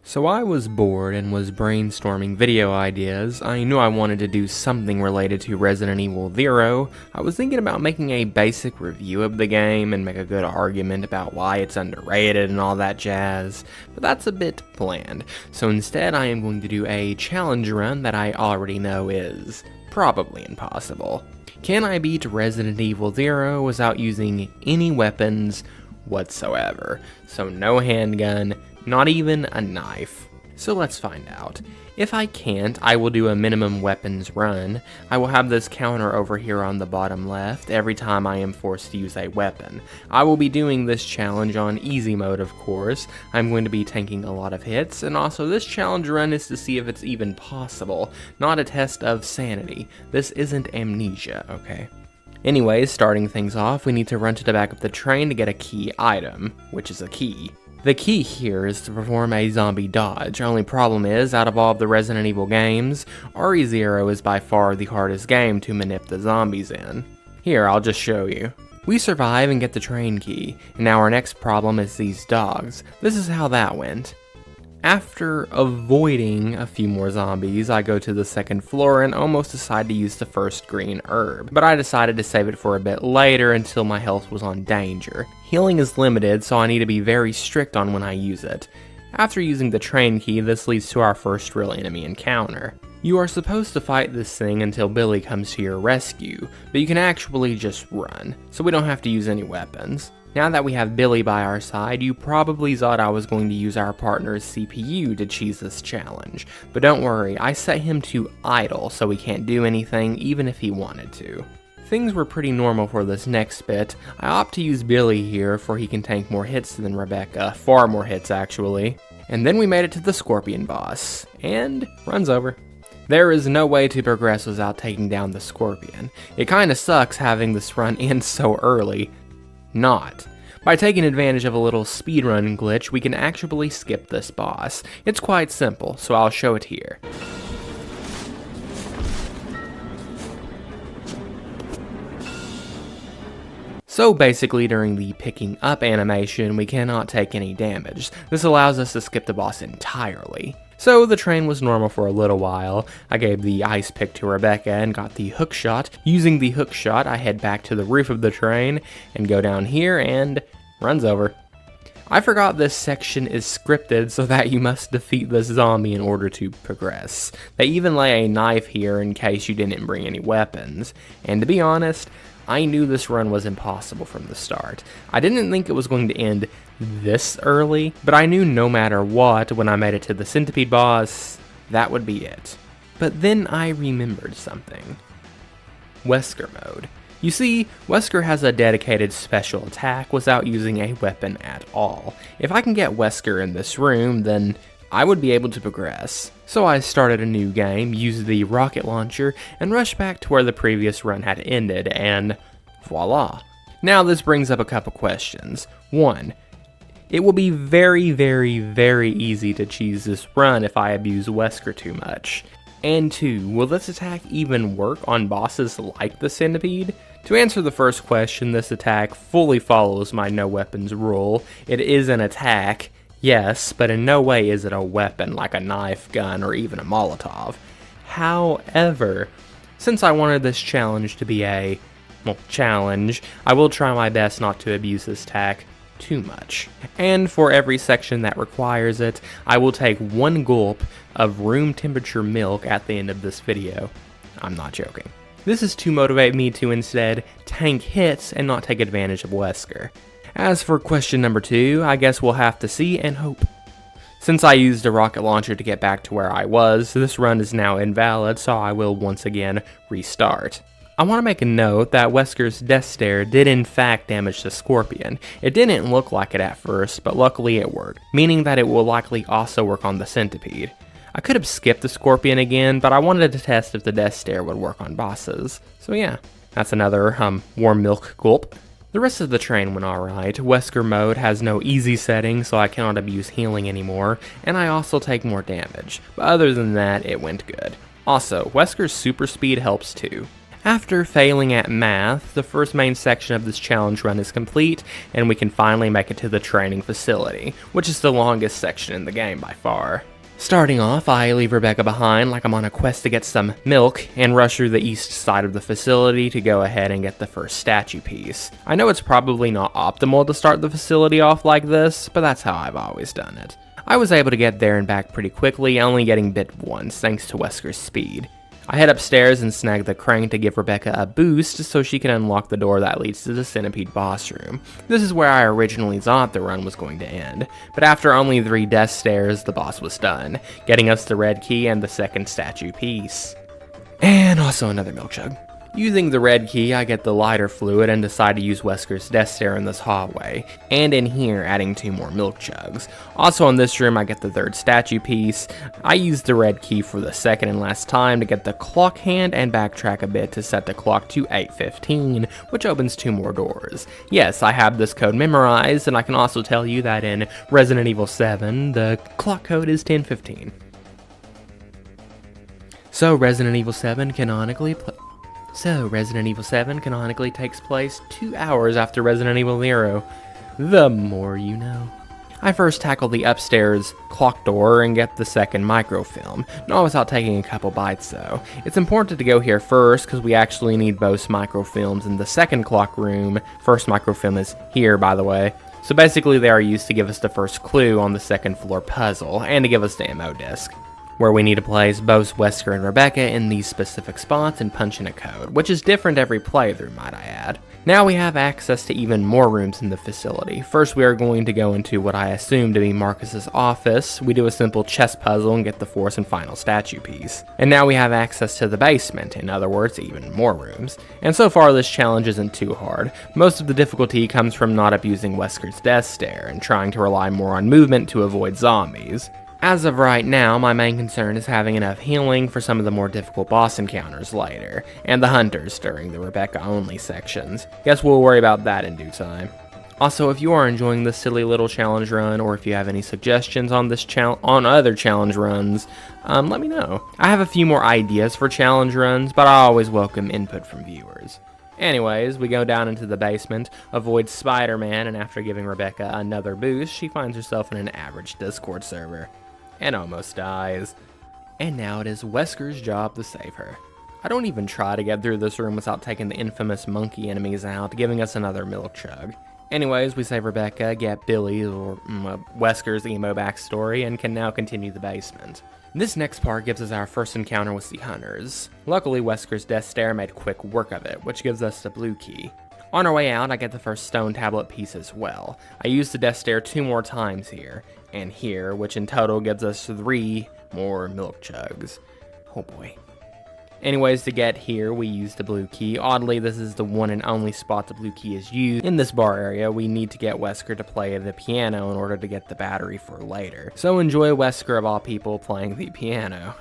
So I was bored and was brainstorming video ideas. I knew I wanted to do something related to Resident Evil 0. I was thinking about making a basic review of the game and make a good argument about why it's underrated and all that jazz, but that's a bit bland. So instead I am going to do a challenge run that I already know is probably impossible. Can I beat Resident Evil 0 without using any weapons whatsoever? So no handgun, not even a knife. So let's find out. If I can't, I will do a minimum weapons run. I will have this counter over here on the bottom left every time I am forced to use a weapon. I will be doing this challenge on easy mode, of course. I'm going to be tanking a lot of hits, and also this challenge run is to see if it's even possible, not a test of sanity. This isn't amnesia, okay? Anyways, starting things off, we need to run to the back of the train to get a key item, which is a key. The key here is to perform a zombie dodge. Only problem is, out of all of the Resident Evil games, RE0 is by far the hardest game to manip the zombies in. Here, I'll just show you. We survive and get the train key, and now our next problem is these dogs. This is how that went. After avoiding a few more zombies, I go to the second floor and almost decide to use the first green herb, but I decided to save it for a bit later until my health was on danger. Healing is limited, so I need to be very strict on when I use it. After using the train key, this leads to our first real enemy encounter. You are supposed to fight this thing until Billy comes to your rescue, but you can actually just run, so we don't have to use any weapons. Now that we have Billy by our side, you probably thought I was going to use our partner's CPU to cheese this challenge, but don't worry, I set him to idle so he can't do anything even if he wanted to. Things were pretty normal for this next bit. I opt to use Billy here for he can tank more hits than Rebecca, far more hits actually. And then we made it to the Scorpion boss, and runs over. There is no way to progress without taking down the Scorpion. It kinda sucks having this run end so early. Not. By taking advantage of a little speedrun glitch, we can actually skip this boss. It's quite simple, so I'll show it here. So basically, during the picking up animation, we cannot take any damage. This allows us to skip the boss entirely. So the train was normal for a little while. I gave the ice pick to Rebecca and got the hook shot. Using the hook shot, I head back to the roof of the train and go down here and runs over. I forgot this section is scripted so that you must defeat this zombie in order to progress. They even lay a knife here in case you didn't bring any weapons. And to be honest, I knew this run was impossible from the start. I didn't think it was going to end this early, but I knew no matter what, when I made it to the centipede boss, that would be it. But then I remembered something. Wesker mode. You see, Wesker has a dedicated special attack without using a weapon at all. If I can get Wesker in this room, then I would be able to progress. So I started a new game, used the rocket launcher, and rushed back to where the previous run had ended, and voila. Now this brings up a couple questions. 1. It will be very, very, very easy to cheese this run if I abuse Wesker too much. And 2, will this attack even work on bosses like the centipede? To answer the first question, this attack fully follows my no weapons rule. It is an attack, yes, but in no way is it a weapon like a knife, gun, or even a molotov. However, since I wanted this challenge to be a, challenge, I will try my best not to abuse this attack too much. And for every section that requires it, I will take 1 gulp of room temperature milk at the end of this video. I'm not joking. This is to motivate me to instead tank hits and not take advantage of Wesker. As for question number 2, I guess we'll have to see and hope. Since I used a rocket launcher to get back to where I was, this run is now invalid, so I will once again restart. I want to make a note that Wesker's death stare did in fact damage the Scorpion. It didn't look like it at first, but luckily it worked, meaning that it will likely also work on the centipede. I could have skipped the Scorpion again, but I wanted to test if the death stare would work on bosses. So yeah, that's another warm milk gulp. The rest of the train went alright. Wesker mode has no easy setting, so I cannot abuse healing anymore, and I also take more damage. But other than that, it went good. Also, Wesker's super speed helps too. After failing at math, the first main section of this challenge run is complete, and we can finally make it to the training facility, which is the longest section in the game by far. Starting off, I leave Rebecca behind like I'm on a quest to get some milk, and rush through the east side of the facility to go ahead and get the first statue piece. I know it's probably not optimal to start the facility off like this, but that's how I've always done it. I was able to get there and back pretty quickly, only getting bit once thanks to Wesker's speed. I head upstairs and snag the crank to give Rebecca a boost so she can unlock the door that leads to the Centipede boss room. This is where I originally thought the run was going to end, but after only 3 death stares, the boss was done, getting us the red key and the second statue piece. And also another milk jug. Using the red key, I get the lighter fluid and decide to use Wesker's death stare in this hallway, and in here adding 2 more milk jugs. Also in this room I get the 3rd statue piece. I use the red key for the second and last time to get the clock hand and backtrack a bit to set the clock to 8:15, which opens 2 more doors. Yes, I have this code memorized, and I can also tell you that in Resident Evil 7, the clock code is 10:15. So Resident Evil 7 canonically takes place 2 hours after Resident Evil 0. The more you know. I first tackle the upstairs clock door and get the second microfilm, not without taking a couple bites though. It's important to go here first because we actually need both microfilms in the second clock room. First microfilm is here, by the way. So basically they are used to give us the first clue on the second floor puzzle and to give us the ammo disc, where we need to place both Wesker and Rebecca in these specific spots and punch in a code, which is different every playthrough, might I add. Now we have access to even more rooms in the facility. First we are going to go into what I assume to be Marcus's office. We do a simple chess puzzle and get the 4th and final statue piece. And now we have access to the basement, in other words, even more rooms. And so far this challenge isn't too hard. Most of the difficulty comes from not abusing Wesker's death stare and trying to rely more on movement to avoid zombies. As of right now, my main concern is having enough healing for some of the more difficult boss encounters later, and the hunters during the Rebecca-only sections. Guess we'll worry about that in due time. Also, if you are enjoying this silly little challenge run, or if you have any suggestions on this on other challenge runs, let me know. I have a few more ideas for challenge runs, but I always welcome input from viewers. Anyways, we go down into the basement, avoid Spider-Man, and after giving Rebecca another boost, she finds herself in an average Discord server. And almost dies. And now it is Wesker's job to save her. I don't even try to get through this room without taking the infamous monkey enemies out, giving us another milk chug. Anyways, we save Rebecca, get Billy's or Wesker's emo backstory, and can now continue the basement. This next part gives us our first encounter with the hunters. Luckily, Wesker's death stare made quick work of it, which gives us the blue key. On our way out, I get the first stone tablet piece as well. I use the death stare 2 more times here, and here, which in total gives us 3 more milk jugs. Oh boy. Anyways, to get here, we use the blue key. Oddly, this is the one and only spot the blue key is used. In this bar area, we need to get Wesker to play the piano in order to get the battery for later. So enjoy Wesker, of all people, playing the piano.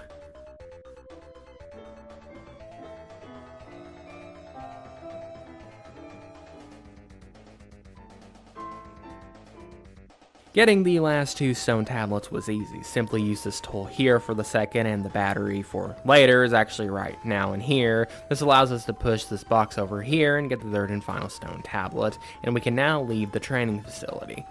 Getting the last 2 stone tablets was easy. Simply use this tool here for the second, and the battery for later is actually right now in here. This allows us to push this box over here and get the 3rd and final stone tablet, and we can now leave the training facility.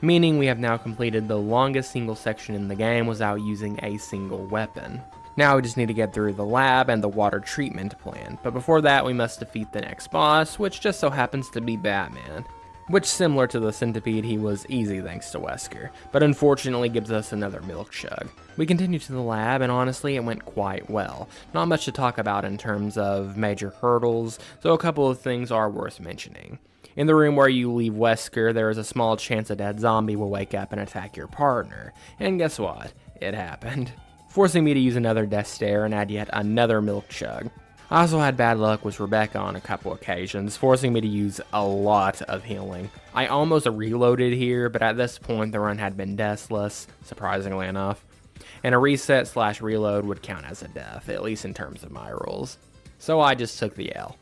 Meaning we have now completed the longest single section in the game without using a single weapon. Now we just need to get through the lab and the water treatment plant, but before that we must defeat the next boss, which just so happens to be Batman. Which, similar to the Centipede, he was easy thanks to Wesker, but unfortunately gives us another milk chug. We continue to the lab, and honestly it went quite well. Not much to talk about in terms of major hurdles, so a couple of things are worth mentioning. In the room where you leave Wesker, there is a small chance a dead zombie will wake up and attack your partner, and guess what? It happened. Forcing me to use another death stare and add yet another milk chug. I also had bad luck with Rebecca on a couple occasions, forcing me to use a lot of healing. I almost reloaded here, but at this point the run had been deathless, surprisingly enough, and a reset/reload would count as a death, at least in terms of my rules. So I just took the L.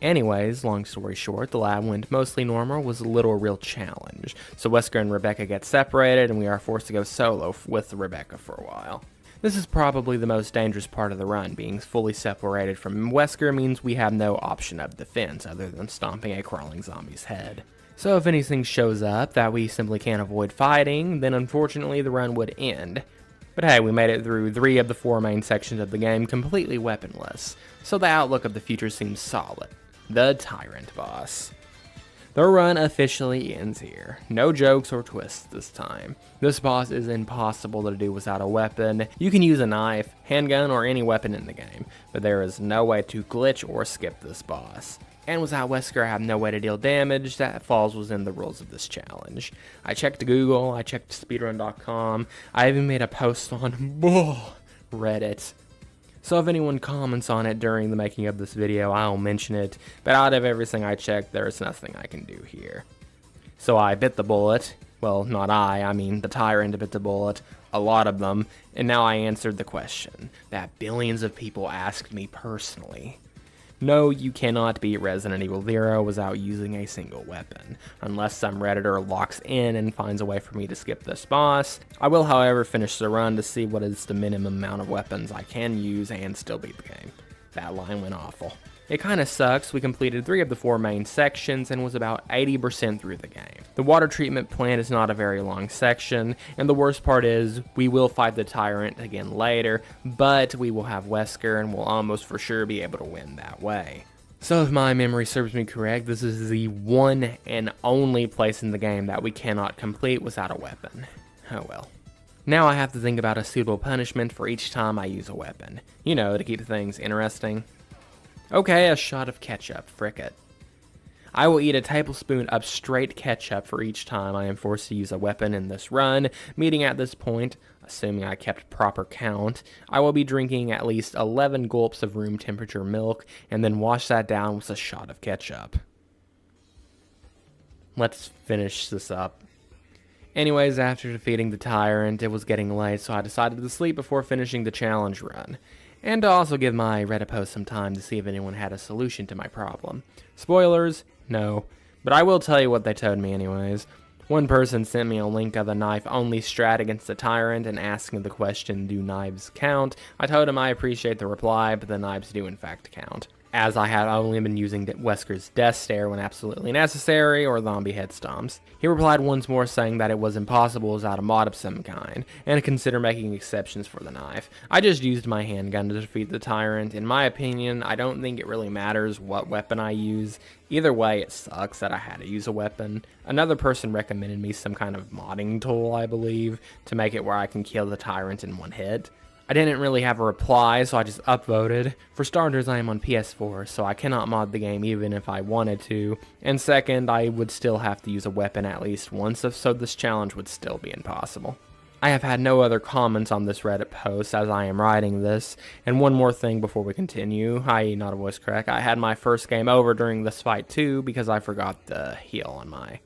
Anyways, long story short, the lab went mostly normal, was a little real challenge. So Wesker and Rebecca get separated, and we are forced to go solo with Rebecca for a while. This is probably the most dangerous part of the run. Being fully separated from Wesker means we have no option of defense other than stomping a crawling zombie's head. So if anything shows up that we simply can't avoid fighting, then unfortunately the run would end. But hey, we made it through 3 of the 4 main sections of the game completely weaponless, so the outlook of the future seems solid. The Tyrant boss. The run officially ends here. No jokes or twists this time. This boss is impossible to do without a weapon. You can use a knife, handgun, or any weapon in the game, but there is no way to glitch or skip this boss. And without Wesker, I have no way to deal damage that falls within the rules of this challenge. I checked Google, I checked speedrun.com, I even made a post on Reddit. So if anyone comments on it during the making of this video, I'll mention it, but out of everything I checked, there is nothing I can do here. So I bit the bullet. Well, not I mean the Tyrant bit the bullet, a lot of them, and now I answered the question that billions of people asked me personally. No, you cannot beat Resident Evil 0 without using a single weapon, unless some Redditor locks in and finds a way for me to skip this boss. I will, however, finish the run to see what is the minimum amount of weapons I can use and still beat the game. That line went awful. It kinda sucks. We completed 3 of the 4 main sections and was about 80% through the game. The water treatment plant is not a very long section, and the worst part is we will fight the Tyrant again later, but we will have Wesker and will almost for sure be able to win that way. So if my memory serves me correct, this is the one and only place in the game that we cannot complete without a weapon. Oh well. Now I have to think about a suitable punishment for each time I use a weapon. You know, to keep things interesting. Okay, a shot of ketchup, frick it. I will eat a tablespoon of straight ketchup for each time I am forced to use a weapon in this run, meaning at this point, assuming I kept proper count, I will be drinking at least 11 gulps of room temperature milk and then wash that down with a shot of ketchup. Let's finish this up. Anyways, after defeating the Tyrant, it was getting late, so I decided to sleep before finishing the challenge run. And to also give my Reddit post some time to see if anyone had a solution to my problem. Spoilers? No. But I will tell you what they told me anyways. One person sent me a link of the knife-only strat against the Tyrant and asking the question, do knives count? I told him I appreciate the reply, but the knives do in fact count, as I had only been using Wesker's death stare when absolutely necessary, or zombie head stomps. He replied once more saying that it was impossible without a mod of some kind, and to consider making exceptions for the knife. I just used my handgun to defeat the Tyrant. In my opinion, I don't think it really matters what weapon I use. Either way, it sucks that I had to use a weapon. Another person recommended me some kind of modding tool, I believe, to make it where I can kill the Tyrant in one hit. I didn't really have a reply, so I just upvoted. For starters, I am on PS4, so I cannot mod the game even if I wanted to. And second, I would still have to use a weapon at least once, so this challenge would still be impossible. I have had no other comments on this Reddit post as I am writing this. And one more thing before we continue, i.e. not a voice crack, I had my first game over during this fight too because I forgot the heal on my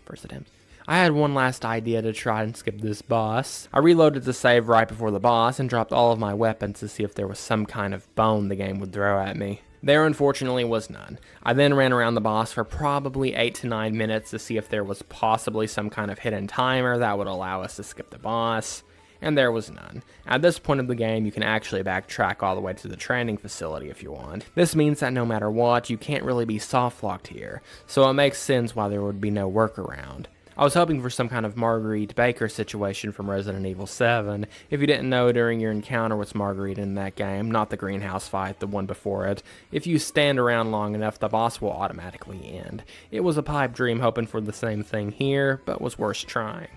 first attempt. I had one last idea to try and skip this boss. I reloaded the save right before the boss and dropped all of my weapons to see if there was some kind of bone the game would throw at me. There unfortunately was none. I then ran around the boss for probably 8 to 9 minutes to see if there was possibly some kind of hidden timer that would allow us to skip the boss, and there was none. At this point of the game, you can actually backtrack all the way to the training facility if you want. This means that no matter what, you can't really be soft-locked here, so it makes sense why there would be no workaround. I was hoping for some kind of Marguerite Baker situation from Resident Evil 7. If you didn't know, during your encounter with Marguerite in that game, not the greenhouse fight, the one before it, if you stand around long enough, the boss will automatically end. It was a pipe dream hoping for the same thing here, but was worth trying.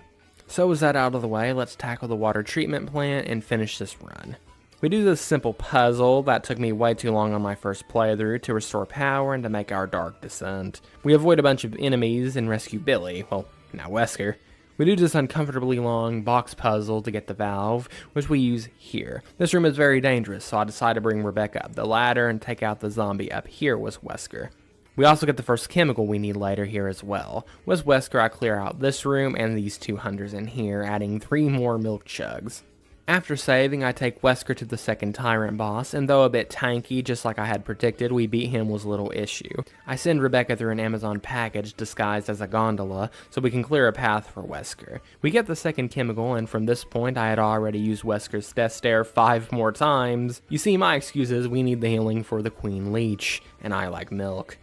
So with that out of the way, let's tackle the water treatment plant and finish this run. We do this simple puzzle that took me way too long on my first playthrough to restore power and to make our dark descent. We avoid a bunch of enemies and rescue Billy, well, now Wesker. We do this uncomfortably long box puzzle to get the valve, which we use here. This room is very dangerous, so I decided to bring Rebecca up the ladder and take out the zombie up here with Wesker. We also get the first chemical we need later here as well. With Wesker, I clear out this room and these two hunters in here, adding 3 more milk chugs. After saving, I take Wesker to the second Tyrant boss, and though a bit tanky, just like I had predicted, we beat him with little issue. I send Rebecca through an Amazon package disguised as a gondola, so we can clear a path for Wesker. We get the second chemical, and from this point I had already used Wesker's Death Stare 5 more times. You see, my excuse is we need the healing for the Queen Leech, and I like milk.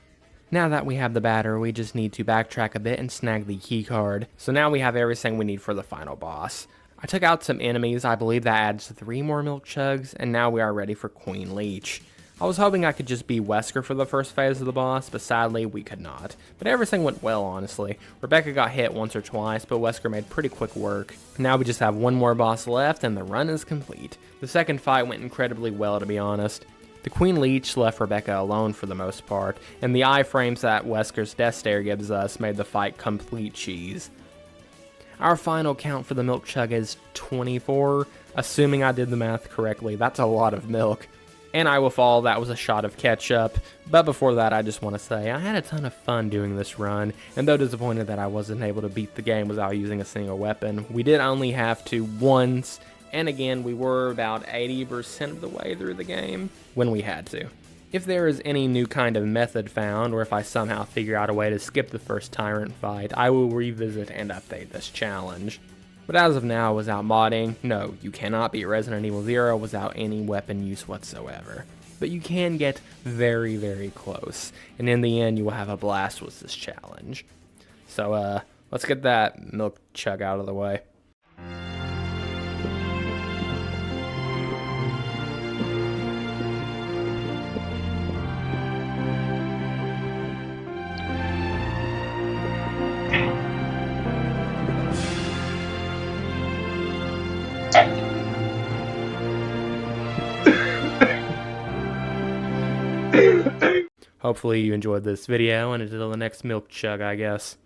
Now that we have the batter, we just need to backtrack a bit and snag the key card. So now we have everything we need for the final boss. I took out some enemies, I believe that adds 3 more milk chugs, and now we are ready for Queen Leech. I was hoping I could just be Wesker for the first phase of the boss, but sadly we could not. But everything went well, honestly. Rebecca got hit once or twice, but Wesker made pretty quick work. Now we just have one more boss left and the run is complete. The second fight went incredibly well, to be honest. The Queen Leech left Rebecca alone for the most part, and the iframes that Wesker's Death Stare gives us made the fight complete cheese. Our final count for the milk chug is 24, assuming I did the math correctly. That's a lot of milk. And I will fall, that was a shot of ketchup. But before that, I just want to say I had a ton of fun doing this run, and though disappointed that I wasn't able to beat the game without using a single weapon, we did only have to once, and again, we were about 80% of the way through the game when we had to. If there is any new kind of method found, or if I somehow figure out a way to skip the first Tyrant fight, I will revisit and update this challenge. But as of now, without modding, no, you cannot beat Resident Evil 0 without any weapon use whatsoever. But you can get very, very close, and in the end, you will have a blast with this challenge. So, let's get that milk chug out of the way. Hopefully you enjoyed this video, and until the next milk chug, I guess.